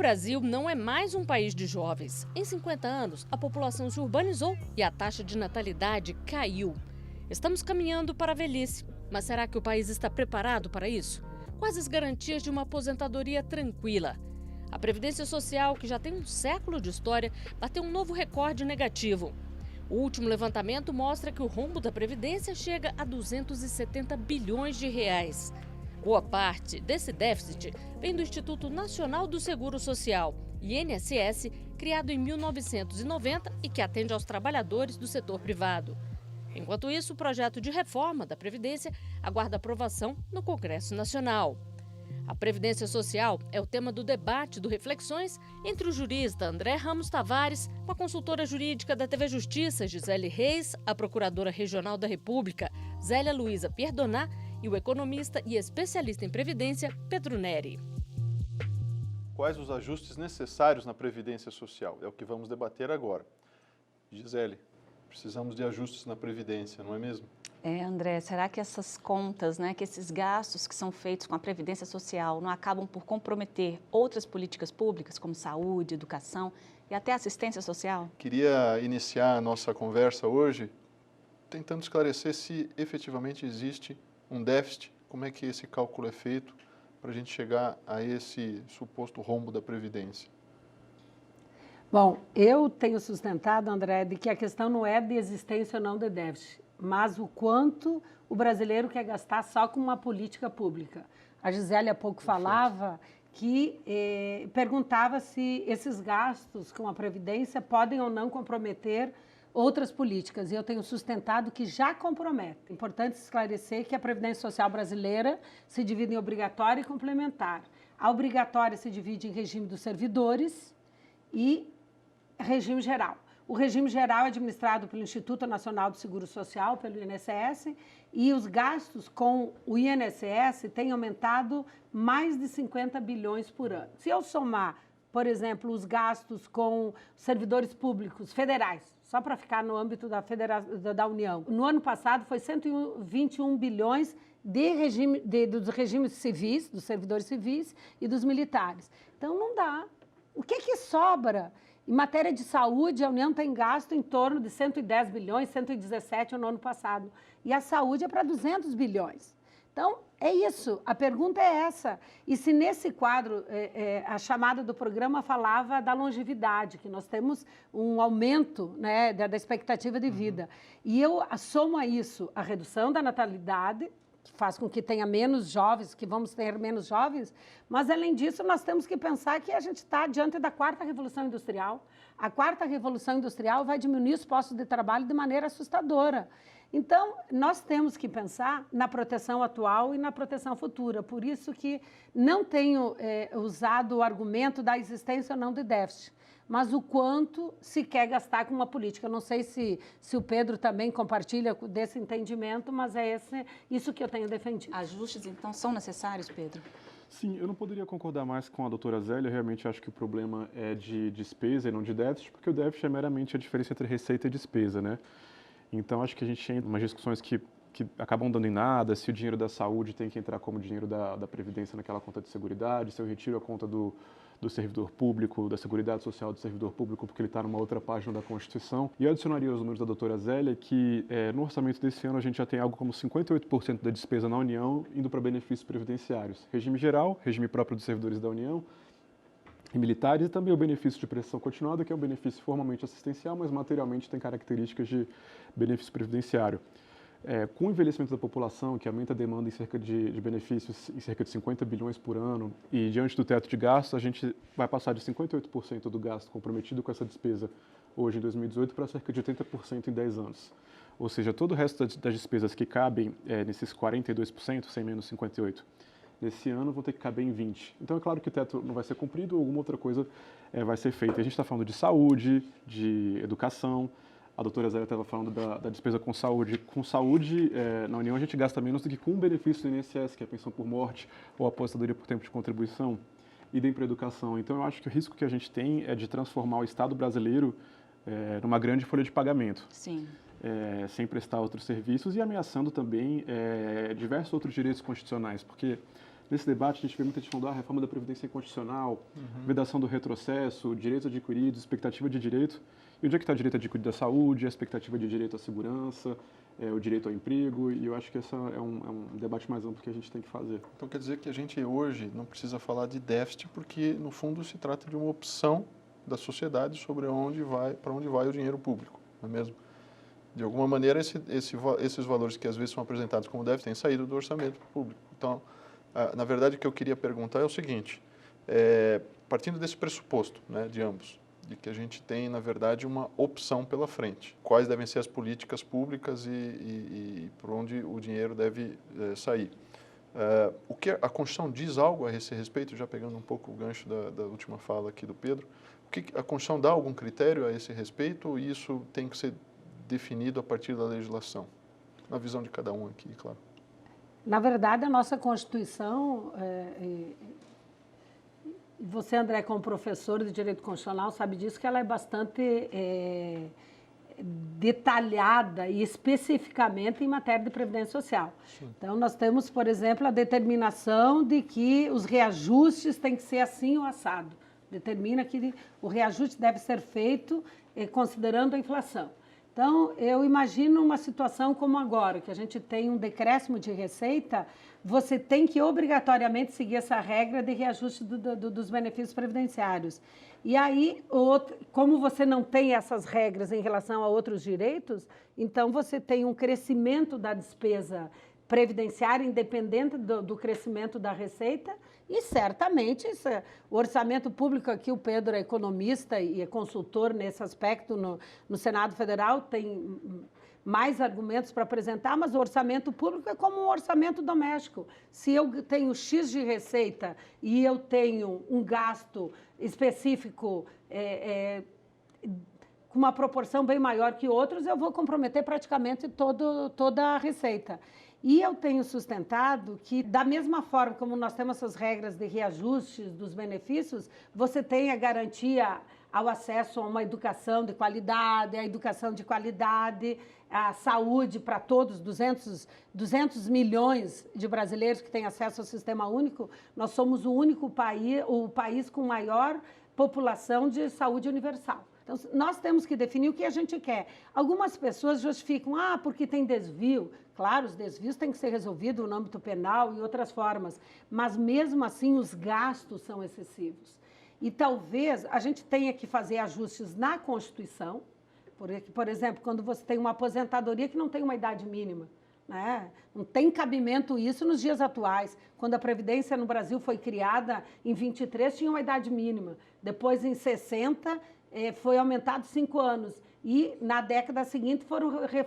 Brasil não é mais um país de jovens. Em 50 anos, a população se urbanizou e a taxa de natalidade caiu. Estamos caminhando para a velhice, mas será que o país está preparado para isso? Quais as garantias de uma aposentadoria tranquila? A Previdência Social, que já tem um século de história, bateu um novo recorde negativo. O último levantamento mostra que o rombo da Previdência chega a 270 bilhões de reais. Boa parte desse déficit vem do Instituto Nacional do Seguro Social, INSS, criado em 1990 e que atende aos trabalhadores do setor privado. Enquanto isso, o projeto de reforma da Previdência aguarda aprovação no Congresso Nacional. A Previdência Social é o tema do debate do Reflexões entre o jurista André Ramos Tavares, com a consultora jurídica da TV Justiça, Gisele Reis, a procuradora regional da República, Zélia Luiza Pierdoná, e o economista e especialista em Previdência, Pedro Neri. Quais os ajustes necessários na Previdência Social? É o que vamos debater agora. Gisele, precisamos de ajustes na Previdência, não é mesmo? André, será que essas contas, que esses gastos que são feitos com a Previdência Social não acabam por comprometer outras políticas públicas, como saúde, educação e até assistência social? Queria iniciar a nossa conversa hoje tentando esclarecer se efetivamente existe um déficit, como é que esse cálculo é feito para a gente chegar a esse suposto rombo da Previdência. Bom, eu tenho sustentado, André, de que a questão não é de existência ou não de déficit, mas o quanto o brasileiro quer gastar só com uma política pública. A Gisele há pouco falava que perguntava se esses gastos com a Previdência podem ou não comprometer outras políticas, e eu tenho sustentado que já compromete. É importante esclarecer que a Previdência Social brasileira se divide em obrigatória e complementar. A obrigatória se divide em regime dos servidores e regime geral. O regime geral é administrado pelo Instituto Nacional do Seguro Social, pelo INSS, e os gastos com o INSS têm aumentado mais de 50 bilhões por ano. Se eu somar, por exemplo, os gastos com servidores públicos federais, só para ficar no âmbito da União, no ano passado foi 121 bilhões dos regimes civis, dos servidores civis e dos militares. Então, não dá. O que sobra? Em matéria de saúde, a União tem gasto em torno de 110 bilhões, 117 no ano passado. E a saúde é para 200 bilhões. Então, é isso. A pergunta é essa. E se nesse quadro, a chamada do programa falava da longevidade, que nós temos um aumento da expectativa de vida. E eu assomo a isso a redução da natalidade, que faz com que tenha menos jovens, que vamos ter menos jovens, mas, além disso, nós temos que pensar que a gente está diante da quarta revolução industrial. A quarta revolução industrial vai diminuir os postos de trabalho de maneira assustadora. Então, nós temos que pensar na proteção atual e na proteção futura. Por isso que não tenho usado o argumento da existência ou não de déficit, mas o quanto se quer gastar com uma política. Eu não sei se o Pedro também compartilha desse entendimento, mas é isso que eu tenho defendido. Ajustes, então, são necessários, Pedro? Sim, eu não poderia concordar mais com a doutora Zélia. Eu realmente acho que o problema é de despesa e não de déficit, porque o déficit é meramente a diferença entre receita e despesa, né? Então, acho que a gente tem umas discussões que acabam dando em nada, se o dinheiro da saúde tem que entrar como dinheiro da Previdência naquela conta de seguridade, se eu retiro a conta do servidor público, da Seguridade Social do servidor público, porque ele está numa outra página da Constituição. E eu adicionaria os números da doutora Zélia, que no orçamento desse ano a gente já tem algo como 58% da despesa na União indo para benefícios previdenciários. Regime geral, regime próprio dos servidores da União, e militares, e também o benefício de prestação continuada, que é um benefício formalmente assistencial, mas materialmente tem características de benefício previdenciário. Com o envelhecimento da população, que aumenta a demanda em cerca de benefícios em cerca de 50 bilhões por ano, e diante do teto de gastos, a gente vai passar de 58% do gasto comprometido com essa despesa hoje em 2018 para cerca de 80% em 10 anos. Ou seja, todo o resto das despesas que cabem nesses 42%, sem menos 58%, nesse ano vão ter que caber em 20%. Então, é claro que o teto não vai ser cumprido, alguma outra coisa vai ser feita. A gente está falando de saúde, de educação. A doutora Zélia estava falando da despesa com saúde. Com saúde, na União, a gente gasta menos do que com o benefício do INSS, que é a pensão por morte ou a aposentadoria por tempo de contribuição, e idem para a educação. Então, eu acho que o risco que a gente tem é de transformar o Estado brasileiro numa grande folha de pagamento. Sim. Sem prestar outros serviços e ameaçando também diversos outros direitos constitucionais, porque nesse debate a gente vê muita gente falando da reforma da Previdência Inconstitucional, vedação do retrocesso, direitos adquiridos, expectativa de direito. E onde é que está o direito adquirido à saúde, a expectativa de direito à segurança, o direito ao emprego? E eu acho que esse é um debate mais amplo que a gente tem que fazer. Então quer dizer que a gente hoje não precisa falar de déficit, porque no fundo se trata de uma opção da sociedade sobre para onde vai o dinheiro público, não é mesmo? De alguma maneira, esses valores que às vezes são apresentados como déficit têm saído do orçamento público. Então, na verdade, o que eu queria perguntar é o seguinte, partindo desse pressuposto, né, de ambos, de que a gente tem, na verdade, uma opção pela frente. Quais devem ser as políticas públicas e por onde o dinheiro deve sair. O que a Constituição diz algo a esse respeito, já pegando um pouco o gancho da última fala aqui do Pedro, a Constituição dá algum critério a esse respeito ou isso tem que ser definido a partir da legislação? Na visão de cada um aqui, claro. Na verdade, a nossa Constituição, você, André, como professor de Direito Constitucional, sabe disso, que ela é bastante detalhada e especificamente em matéria de Previdência Social. Sim. Então, nós temos, por exemplo, a determinação de que os reajustes têm que ser assim ou assado. Determina que o reajuste deve ser feito considerando a inflação. Então, eu imagino uma situação como agora, que a gente tem um decréscimo de receita, você tem que obrigatoriamente seguir essa regra de reajuste dos benefícios previdenciários. E aí, como você não tem essas regras em relação a outros direitos, então você tem um crescimento da despesa previdenciária independente do crescimento da receita e certamente o orçamento público aqui, o Pedro é economista e é consultor nesse aspecto no Senado Federal, tem mais argumentos para apresentar, mas o orçamento público é como um orçamento doméstico. Se eu tenho X de receita e eu tenho um gasto específico com uma proporção bem maior que outros, eu vou comprometer praticamente toda a receita. E eu tenho sustentado que, da mesma forma como nós temos essas regras de reajustes dos benefícios, você tem a garantia ao acesso a uma educação de qualidade, a saúde para todos, 200 milhões de brasileiros que têm acesso ao Sistema Único. Nós somos o país com maior população de saúde universal. Então, nós temos que definir o que a gente quer. Algumas pessoas justificam, porque tem desvio. Claro, os desvios têm que ser resolvidos no âmbito penal e outras formas, mas mesmo assim os gastos são excessivos. E talvez a gente tenha que fazer ajustes na Constituição, por exemplo, quando você tem uma aposentadoria que não tem uma idade mínima, né? Não tem cabimento isso nos dias atuais. Quando a Previdência no Brasil foi criada, em 23 tinha uma idade mínima, depois em 60 foi aumentado 5 anos e na década seguinte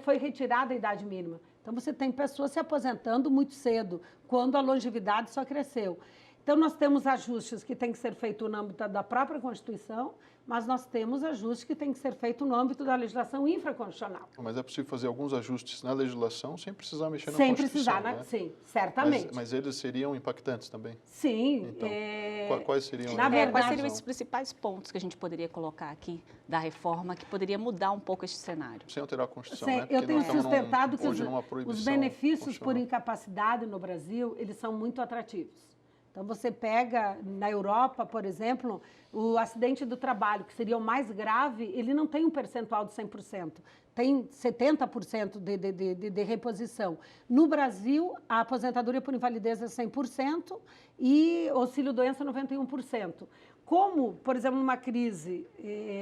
foi retirada a idade mínima. Então, você tem pessoas se aposentando muito cedo, quando a longevidade só cresceu. Então, nós temos ajustes que têm que ser feitos no âmbito da própria Constituição, mas nós temos ajustes que têm que ser feitos no âmbito da legislação infraconstitucional. Mas é possível fazer alguns ajustes na legislação sem precisar mexer na Constituição? Sem precisar, né? Sim, certamente. Mas eles seriam impactantes também? Sim. Então, quais seriam? Quais seriam esses principais pontos que a gente poderia colocar aqui da reforma que poderia mudar um pouco este cenário? Sem alterar a Constituição, né? Eu tenho sustentado que os benefícios por incapacidade no Brasil, eles são muito atrativos. Então, você pega, na Europa, por exemplo, o acidente do trabalho, que seria o mais grave, ele não tem um percentual de 100%, tem 70% de reposição. No Brasil, a aposentadoria por invalidez é 100% e auxílio-doença 91%. Como, por exemplo, numa crise,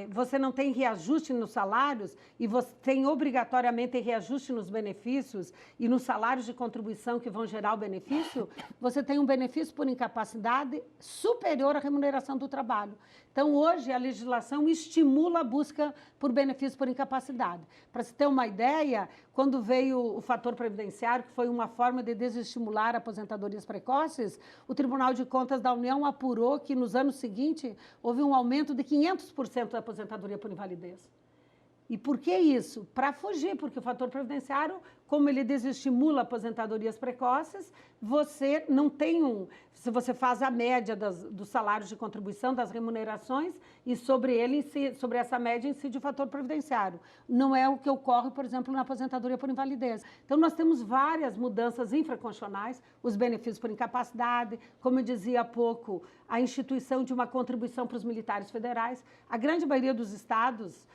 você não tem reajuste nos salários e você tem obrigatoriamente reajuste nos benefícios e nos salários de contribuição que vão gerar o benefício, você tem um benefício por incapacidade superior à remuneração do trabalho. Então, hoje, a legislação estimula a busca por benefício por incapacidade. Para se ter uma ideia, quando veio o fator previdenciário, que foi uma forma de desestimular aposentadorias precoces, o Tribunal de Contas da União apurou que, nos anos seguintes, houve um aumento de 500% da aposentadoria por invalidez. E por que isso? Para fugir, porque o fator previdenciário, como ele desestimula aposentadorias precoces, você não tem se você faz a média dos salários de contribuição, das remunerações, e sobre sobre essa média incide o fator previdenciário. Não é o que ocorre, por exemplo, na aposentadoria por invalidez. Então, nós temos várias mudanças infraconstitucionais, os benefícios por incapacidade, como eu dizia há pouco, a instituição de uma contribuição para os militares federais. A grande maioria dos estados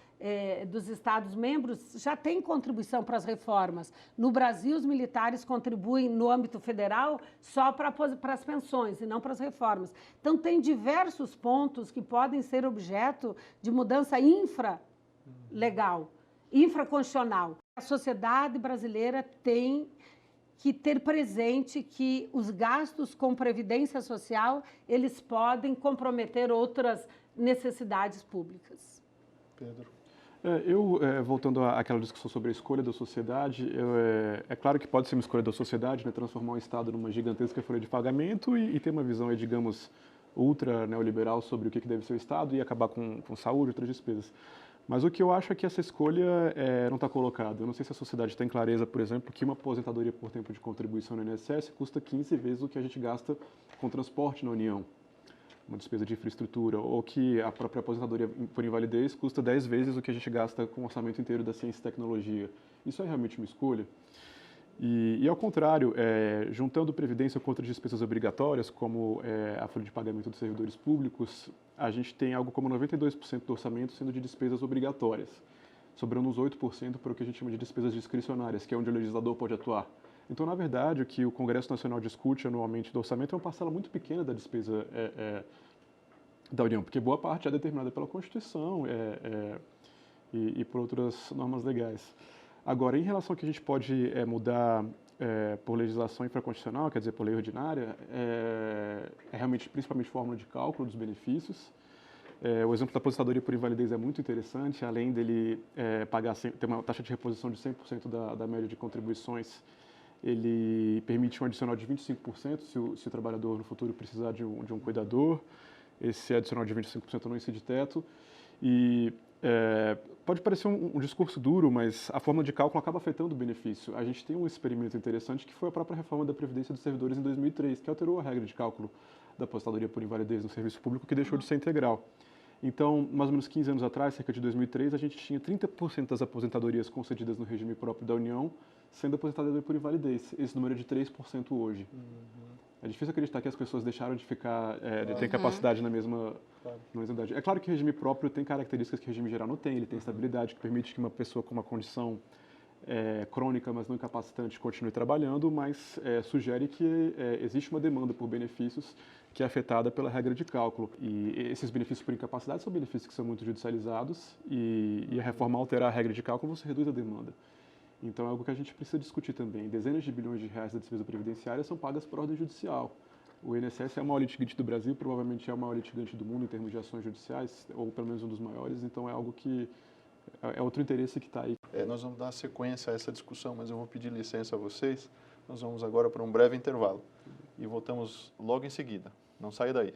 membros já tem contribuição para as reformas. No Brasil, os militares contribuem no âmbito federal só para as pensões e não para as reformas. Então, tem diversos pontos que podem ser objeto de mudança infralegal, infraconstitucional. A sociedade brasileira tem que ter presente que os gastos com previdência social, eles podem comprometer outras necessidades públicas. Pedro. Voltando àquela discussão sobre a escolha da sociedade, é claro que pode ser uma escolha da sociedade, né, transformar o Estado numa gigantesca folha de pagamento e ter uma visão, digamos, ultra neoliberal sobre o que deve ser o Estado e acabar com saúde e outras despesas. Mas o que eu acho é que essa escolha não está colocada. Eu não sei se a sociedade tem clareza, por exemplo, que uma aposentadoria por tempo de contribuição no INSS custa 15 vezes o que a gente gasta com transporte na União, uma despesa de infraestrutura, ou que a própria aposentadoria por invalidez custa 10 vezes o que a gente gasta com o orçamento inteiro da ciência e tecnologia. Isso é realmente uma escolha? E ao contrário, juntando previdência com outras despesas obrigatórias, como a folha de pagamento dos servidores públicos, a gente tem algo como 92% do orçamento sendo de despesas obrigatórias, sobrando uns 8% para o que a gente chama de despesas discricionárias, que é onde o legislador pode atuar. Então, na verdade, o que o Congresso Nacional discute anualmente do orçamento é uma parcela muito pequena da despesa da União, porque boa parte é determinada pela Constituição e por outras normas legais. Agora, em relação ao que a gente pode mudar por legislação infraconstitucional, quer dizer, por lei ordinária, é realmente, principalmente, fórmula de cálculo dos benefícios. O exemplo da aposentadoria por invalidez é muito interessante, além dele ter uma taxa de reposição de 100% da média de contribuições, ele permite um adicional de 25% se o trabalhador no futuro precisar de um cuidador. Esse adicional de 25% não incide teto. E pode parecer um discurso duro, mas a forma de cálculo acaba afetando o benefício. A gente tem um experimento interessante que foi a própria reforma da Previdência dos Servidores em 2003, que alterou a regra de cálculo da aposentadoria por invalidez no serviço público, que deixou de ser integral. Então, mais ou menos 15 anos atrás, cerca de 2003, a gente tinha 30% das aposentadorias concedidas no regime próprio da União sendo aposentadoria por invalidez. Esse número é de 3% hoje. É difícil acreditar que as pessoas deixaram de ficar, de ter capacidade na mesma idade. É claro que o regime próprio tem características que o regime geral não tem. Ele tem estabilidade, que permite que uma pessoa com uma condição crônica, mas não incapacitante, continue trabalhando, mas sugere que existe uma demanda por benefícios que é afetada pela regra de cálculo. E esses benefícios por incapacidade são benefícios que são muito judicializados e a reforma alterar a regra de cálculo, você reduz a demanda. Então é algo que a gente precisa discutir também. Dezenas de bilhões de reais da despesa previdenciária são pagas por ordem judicial. O INSS é o maior litigante do Brasil, provavelmente é o maior litigante do mundo em termos de ações judiciais, ou pelo menos um dos maiores, então é algo que é outro interesse que está aí. Nós vamos dar sequência a essa discussão, mas eu vou pedir licença a vocês. Nós vamos agora para um breve intervalo e voltamos logo em seguida. Não saia daí.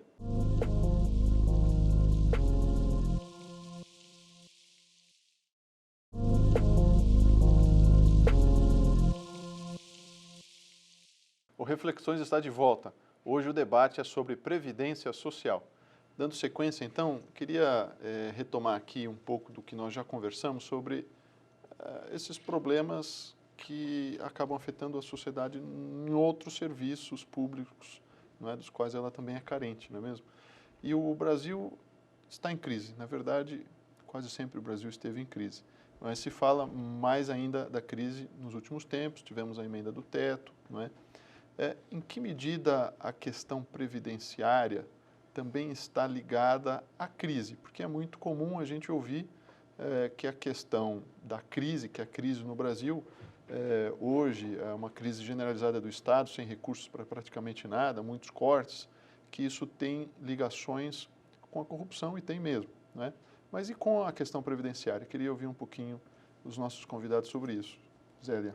O Reflexões está de volta. Hoje o debate é sobre previdência social. Dando sequência, então, queria retomar aqui um pouco do que nós já conversamos sobre esses problemas que acabam afetando a sociedade em outros serviços públicos, não é, dos quais ela também é carente, não é mesmo? E o Brasil está em crise. Na verdade, quase sempre o Brasil esteve em crise. Mas se fala mais ainda da crise nos últimos tempos, tivemos a emenda do teto, não é? Em que medida a questão previdenciária também está ligada à crise? Porque é muito comum a gente ouvir que a questão da crise, que a crise no Brasil, hoje é uma crise generalizada do Estado, sem recursos para praticamente nada, muitos cortes, que isso tem ligações com a corrupção, e tem mesmo, né? Mas e com a questão previdenciária? Queria ouvir um pouquinho dos nossos convidados sobre isso. Zélia.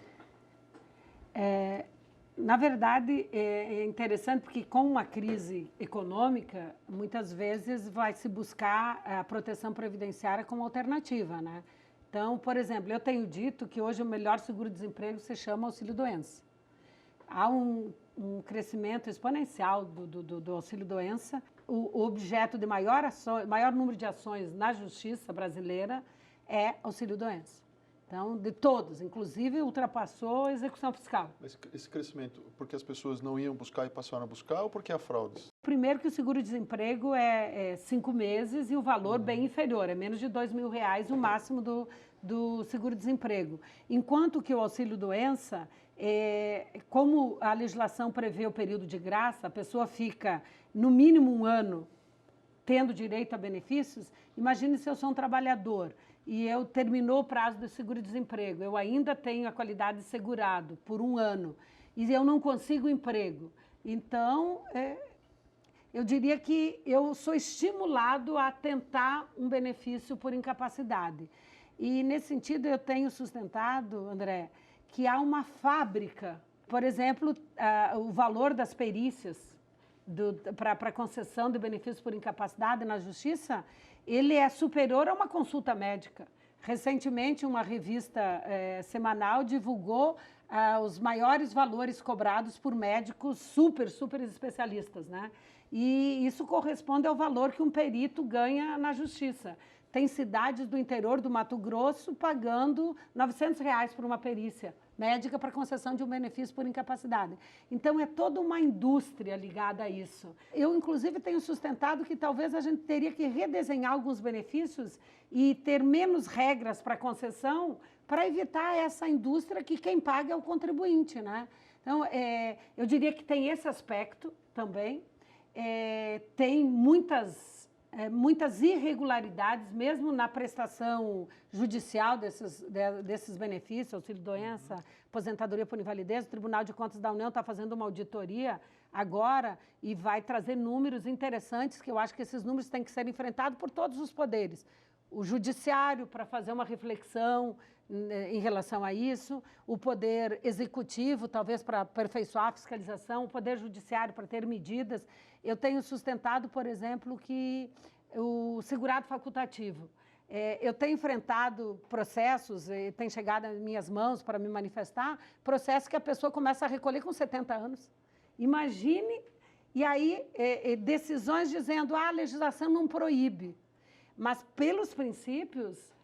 Na verdade, é interessante porque com uma crise econômica, muitas vezes vai se buscar a proteção previdenciária como alternativa, né? Então, por exemplo, eu tenho dito que hoje o melhor seguro-desemprego se chama auxílio-doença. Há um crescimento exponencial do auxílio-doença. O objeto de maior número de ações na justiça brasileira é auxílio-doença. Então, de todos, inclusive ultrapassou a execução fiscal. Mas esse crescimento, porque as pessoas não iam buscar e passaram a buscar, ou porque há fraudes? Primeiro que o seguro-desemprego é 5 meses e o valor bem inferior, é menos de R$2.000 o máximo do seguro-desemprego. Enquanto que o auxílio-doença, como a legislação prevê o período de graça, a pessoa fica no mínimo 1 ano tendo direito a benefícios. Imagine se eu sou um trabalhador e eu terminou o prazo do seguro-desemprego, eu ainda tenho a qualidade de segurado por 1 ano e eu não consigo emprego. Então, eu diria que eu sou estimulado a tentar um benefício por incapacidade. E, nesse sentido, eu tenho sustentado, André, que há uma fábrica, por exemplo, o valor das perícias para concessão de benefícios por incapacidade na Justiça, ele é superior a uma consulta médica. Recentemente, uma revista semanal divulgou os maiores valores cobrados por médicos super especialistas, né? E isso corresponde ao valor que um perito ganha na Justiça. Tem cidades do interior do Mato Grosso pagando R$900 por uma perícia médica para concessão de um benefício por incapacidade. Então, é toda uma indústria ligada a isso. Eu, inclusive, tenho sustentado que talvez a gente teria que redesenhar alguns benefícios e ter menos regras para concessão para evitar essa indústria que quem paga é o contribuinte, né? Então, eu diria que tem esse aspecto também. Tem muitas irregularidades, mesmo na prestação judicial desses benefícios, auxílio-doença, aposentadoria por invalidez. O Tribunal de Contas da União está fazendo uma auditoria agora e vai trazer números interessantes, que eu acho que esses números têm que ser enfrentados por todos os poderes. O judiciário, para fazer uma reflexão em relação a isso, o poder executivo, talvez para aperfeiçoar a fiscalização, o poder judiciário para ter medidas. Eu tenho sustentado, por exemplo, que o segurado facultativo. Eu tenho enfrentado processos, tem chegado às minhas mãos para me manifestar, processos que a pessoa começa a recolher com 70 anos. Imagine, e aí decisões dizendo, a legislação não proíbe. Mas, pelos princípios,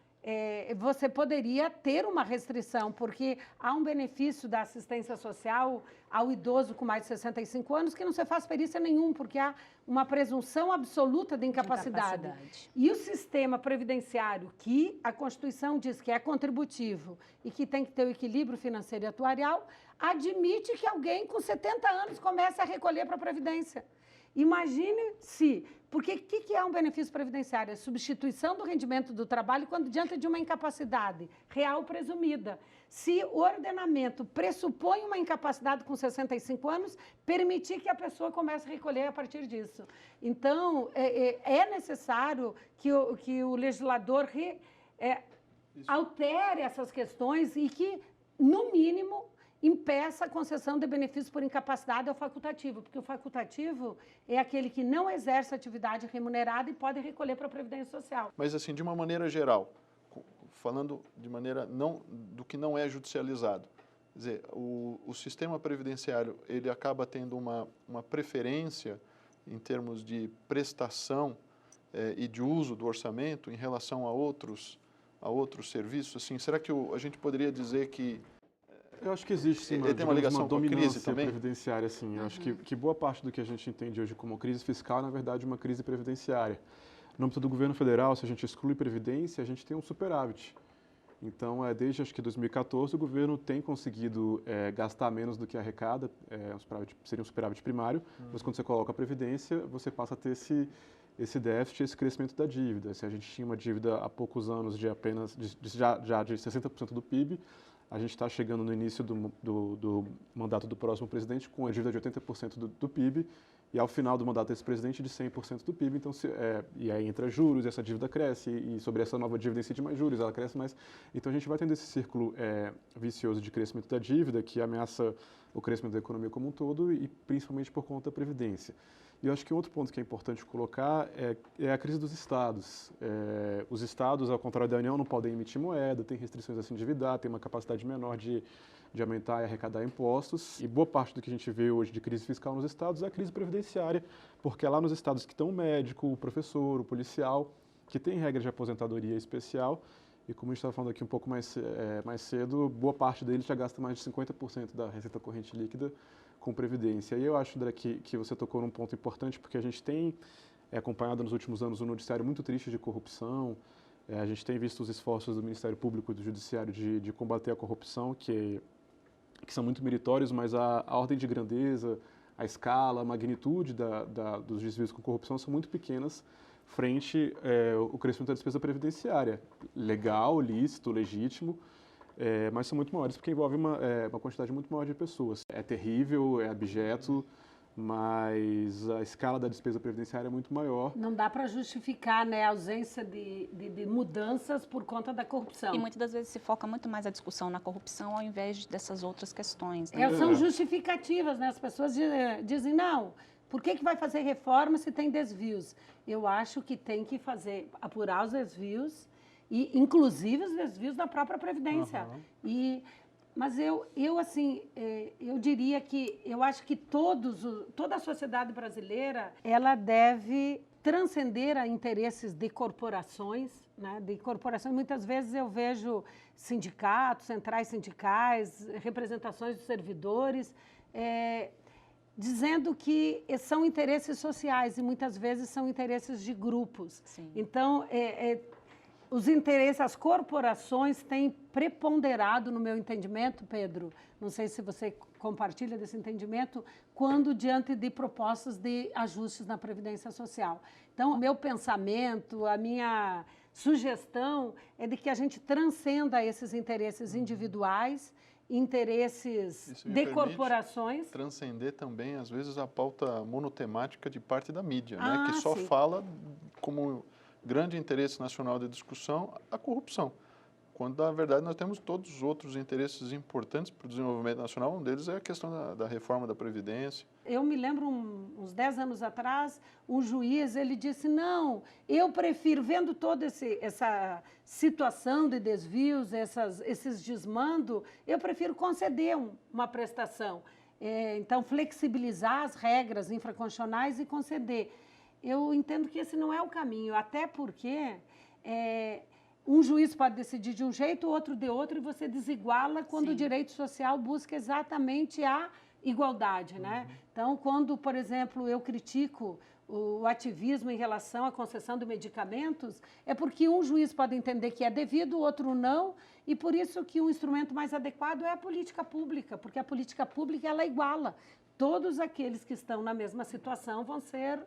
você poderia ter uma restrição, porque há um benefício da assistência social ao idoso com mais de 65 anos que não se faz perícia nenhum, porque há uma presunção absoluta de incapacidade. E o sistema previdenciário, que a Constituição diz que é contributivo e que tem que ter o equilíbrio financeiro e atuarial, admite que alguém com 70 anos comece a recolher para a Previdência. Imagine se, porque o que é um benefício previdenciário? É substituição do rendimento do trabalho quando diante de uma incapacidade real presumida. Se o ordenamento pressupõe uma incapacidade com 65 anos, permitir que a pessoa comece a recolher a partir disso. Então, é necessário que o legislador altere essas questões e que, no mínimo, impeça a concessão de benefícios por incapacidade ao facultativo, porque o facultativo é aquele que não exerce atividade remunerada e pode recolher para a Previdência Social. Mas, assim, de uma maneira geral, falando de maneira do que não é judicializado, quer dizer, o sistema previdenciário, ele acaba tendo uma preferência em termos de prestação e de uso do orçamento em relação a outros serviços? Assim, será que a gente poderia dizer que eu acho que existe sim, uma ligação com a crise também? Previdenciária, sim. Eu acho que boa parte do que a gente entende hoje como crise fiscal é, na verdade, uma crise previdenciária. No âmbito do governo federal, se a gente exclui previdência, a gente tem um superávit. Então, desde acho que 2014, o governo tem conseguido gastar menos do que arrecada, seria um superávit primário, mas quando você coloca a previdência, você passa a ter esse déficit, esse crescimento da dívida. Se a gente tinha uma dívida há poucos anos de apenas já de 60% do PIB, a gente está chegando no início do mandato do próximo presidente com a dívida de 80% do PIB e ao final do mandato desse presidente de 100% do PIB. Então, e aí entra juros, essa dívida cresce e sobre essa nova dívida incide mais juros, ela cresce mais. Então, a gente vai tendo esse círculo vicioso de crescimento da dívida que ameaça o crescimento da economia como um todo e principalmente por conta da Previdência. E eu acho que outro ponto que é importante colocar é a crise dos estados. Os estados, ao contrário da União, não podem emitir moeda, têm restrições a se endividar, têm uma capacidade menor de aumentar e arrecadar impostos. E boa parte do que a gente vê hoje de crise fiscal nos estados é a crise previdenciária, porque é lá nos estados que estão o médico, o professor, o policial, que tem regras de aposentadoria especial. E como a gente estava falando aqui um pouco mais cedo, boa parte deles já gasta mais de 50% da receita corrente líquida com previdência. E eu acho, André, que você tocou num ponto importante, porque a gente tem acompanhado nos últimos anos um noticiário muito triste de corrupção. A gente tem visto os esforços do Ministério Público e do Judiciário de combater a corrupção, que são muito meritórios, mas a ordem de grandeza, a escala, a magnitude dos desvios com corrupção são muito pequenas frente ao crescimento da despesa previdenciária. Legal, lícito, legítimo, mas são muito maiores porque envolve uma quantidade muito maior de pessoas. É terrível, é abjeto, mas a escala da despesa previdenciária é muito maior. Não dá para justificar, né, a ausência de mudanças por conta da corrupção. E muitas das vezes se foca muito mais a discussão na corrupção ao invés dessas outras questões. Né? São justificativas, né? As pessoas dizem, não, por que vai fazer reforma se tem desvios? Eu acho que tem que apurar os desvios, e inclusive os desvios da própria Previdência. Mas eu diria que eu acho que toda a sociedade brasileira ela deve transcender a interesses de corporações, né? De corporações. Muitas vezes eu vejo sindicatos, centrais sindicais, representações dos servidores, dizendo que são interesses sociais e muitas vezes são interesses de grupos. Sim. Então, os interesses, as corporações têm preponderado, no meu entendimento, Pedro, não sei se você compartilha desse entendimento, quando diante de propostas de ajustes na Previdência Social. Então, o meu pensamento, a minha sugestão é de que a gente transcenda esses interesses individuais, interesses de corporações. Transcender também, às vezes, a pauta monotemática de parte da mídia, né? Que só fala como grande interesse nacional de discussão a corrupção, quando, na verdade, nós temos todos os outros interesses importantes para o desenvolvimento nacional. Um deles é a questão da reforma da Previdência. Eu me lembro, uns 10 anos atrás, um juiz, ele disse, não, eu prefiro, vendo toda essa situação de desvios, esses desmandos, eu prefiro conceder uma prestação. Então, flexibilizar as regras infraconstitucionais e conceder. Eu entendo que esse não é o caminho, até porque um juiz pode decidir de um jeito, outro de outro, e você desiguala quando o direito social busca exatamente a igualdade, né? Então, quando, por exemplo, eu critico o ativismo em relação à concessão de medicamentos, é porque um juiz pode entender que é devido, o outro não, e por isso que o instrumento mais adequado é a política pública, porque a política pública, ela iguala. Todos aqueles que estão na mesma situação vão ser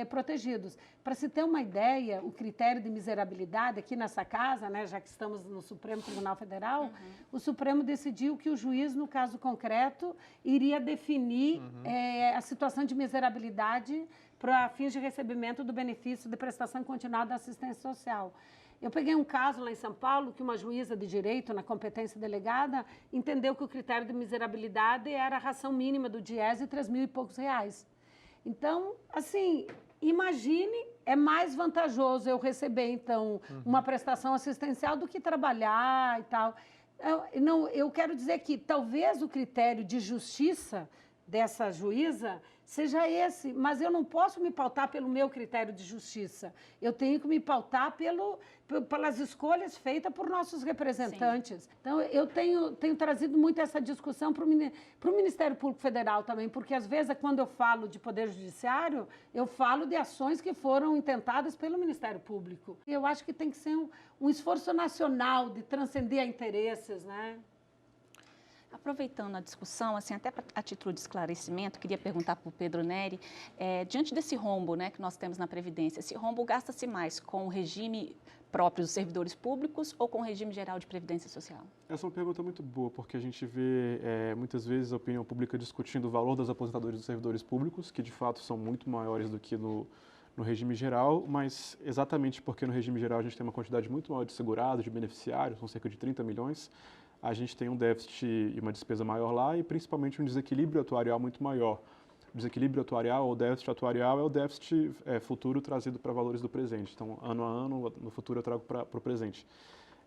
protegidos. Para se ter uma ideia, o critério de miserabilidade aqui nessa casa, né, já que estamos no Supremo Tribunal Federal, o Supremo decidiu que o juiz, no caso concreto, iria definir a situação de miserabilidade para fins de recebimento do benefício de prestação continuada da assistência social. Eu peguei um caso lá em São Paulo que uma juíza de direito, na competência delegada, entendeu que o critério de miserabilidade era a ração mínima do Diese, 3.000 e poucos reais. Então, assim, imagine, é mais vantajoso eu receber, então, uma prestação assistencial do que trabalhar e tal. Eu quero dizer que talvez o critério de justiça dessa juíza seja esse, mas eu não posso me pautar pelo meu critério de justiça. Eu tenho que me pautar pelas escolhas feitas por nossos representantes. Sim. Então, eu tenho trazido muito essa discussão para o Ministério Público Federal também, porque, às vezes, quando eu falo de Poder Judiciário, eu falo de ações que foram intentadas pelo Ministério Público. E eu acho que tem que ser um esforço nacional de transcender interesses, né? Aproveitando a discussão, assim, até a título de esclarecimento, queria perguntar para o Pedro Neri, diante desse rombo, né, que nós temos na Previdência, esse rombo gasta-se mais com o regime próprio dos servidores públicos ou com o regime geral de Previdência Social? Essa é uma pergunta muito boa, porque a gente vê muitas vezes a opinião pública discutindo o valor das aposentadorias dos servidores públicos, que de fato são muito maiores do que no regime geral, mas exatamente porque no regime geral a gente tem uma quantidade muito maior de segurados, de beneficiários, são cerca de 30 milhões, a gente tem um déficit e uma despesa maior lá e principalmente um desequilíbrio atuarial muito maior. desequilíbrio atuarial ou déficit atuarial é o déficit futuro trazido para valores do presente. Então, ano a ano, no futuro eu trago para o presente.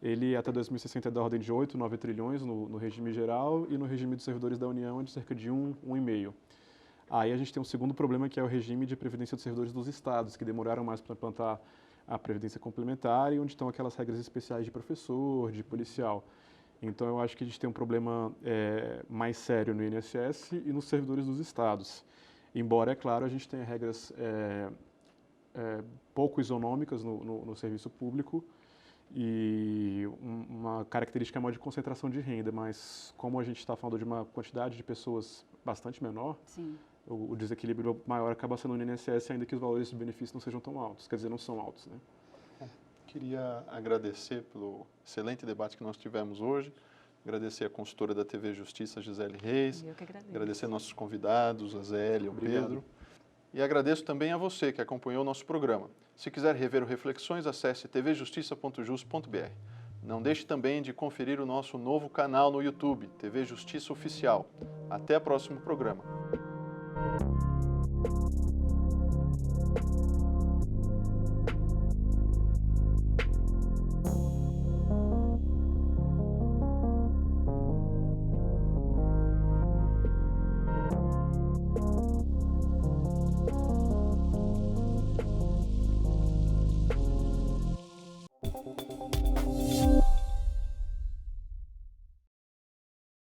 Ele, até 2060, é da ordem de 8, 9 trilhões no regime geral e no regime dos servidores da União é de cerca de 1,5. Aí a gente tem um segundo problema, que é o regime de previdência dos servidores dos estados, que demoraram mais para implantar a previdência complementar e onde estão aquelas regras especiais de professor, de policial. Então, eu acho que a gente tem um problema mais sério no INSS e nos servidores dos estados. Embora, é claro, a gente tenha regras pouco isonômicas no serviço público e uma característica maior de concentração de renda, mas como a gente está falando de uma quantidade de pessoas bastante menor, Sim. o desequilíbrio maior acaba sendo no INSS, ainda que os valores de benefício não sejam tão altos, quer dizer, não são altos, né? Queria agradecer pelo excelente debate que nós tivemos hoje, agradecer a consultora da TV Justiça, Gisele Reis, Eu que agradeço. agradecer nossos convidados, a Zélia, o Obrigado. Pedro, e agradeço também a você que acompanhou o nosso programa. Se quiser rever o Reflexões, acesse tvjustiça.jus.br. Não deixe também de conferir o nosso novo canal no YouTube, TV Justiça Oficial. Até o próximo programa.